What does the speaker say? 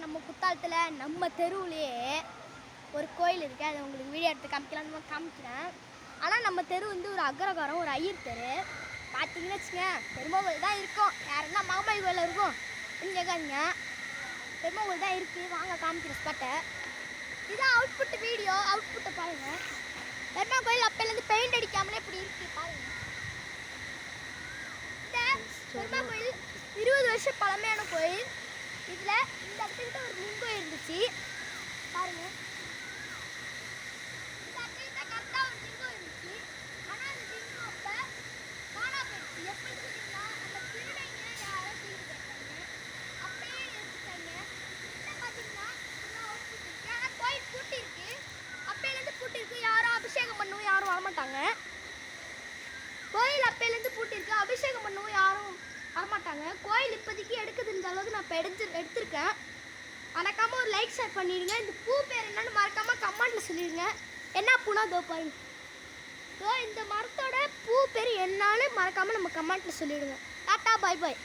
நம்ம குத்தாலத்தில் நம்ம தெருவுலேயே ஒரு கோயில் இருக்குது. அதை உங்களுக்கு வீடியோ எடுத்து காமிக்கலாம்னு காமிக்கிறேன். ஆனால் நம்ம தெரு வந்து ஒரு அக்ரகாரம், ஒரு ஐயர் தெரு. பார்த்தீங்கன்னு வச்சுங்க, பெருமாள் கோயில் தான் இருக்கும். யாருன்னா மாமாய் கோயில் இருக்கும் அப்படின்னு கேட்காதீங்க. பெருமாள் கோயில் தான் இருக்குது. வாங்க காமிக்கிற ஸ்பாட்டை. இதுதான் அவுட்புட் வீடியோ. அவுட்புட்டை பாருங்கள். பெருமாள் கோயில் அப்போலேருந்து பெயிண்ட் அடிக்காமலே இப்படி இருக்குது பாருங்கள். இந்த பெருமாள் கோயில் 20 வருஷம் பழமையான கோயில். இதில் இந்த இடத்துக்கிட்ட ஒரு லிங்கம் இருந்துச்சு பாருங்கள். இந்த இடத்துக்கிட்ட கரெக்டாக ஒரு லிங்கம் இருந்துச்சு. ஆனால் அந்த லிங்கம் அப்போ காணா போயிடுச்சு. எப்படி சொன்னீங்கன்னா அந்த திருநங்கைங்க யாரோ தீர்வு கேட்டாங்க, அப்படியே எடுத்துட்டாங்க. இதில் பார்த்தீங்கன்னா அவுட்புட் இருக்குது. ஆனால் கோயில் பூட்டி இருக்கு. அப்பையிலேருந்து பூட்டி இருக்கு. யாரும் அபிஷேகம் பண்ணவும் யாரும் வரமாட்டாங்க. கோயில் அப்பையிலேருந்து பூட்டி இருக்கு. அபிஷேகம் பண்ணவும் யாரும் வரமாட்டாங்க. கோயில் இப்போதைக்கு எடுக்க தெரிஞ்ச அளவுக்கு நான் இப்போ எடுத்திருக்கேன். மறக்காமல் ஒரு லைக் ஷேர் பண்ணிடுங்க. இந்த பூ பேர் என்னன்னு மறக்காமல் கமெண்ட்டில் சொல்லிடுங்க. என்ன பூனா தோப்பாய் இந்த மரத்தோட பூ பேர் என்னான்னு மறக்காமல் நம்ம கமெண்ட்டில் சொல்லிவிடுங்க. டாட்டா பாய் பாய்.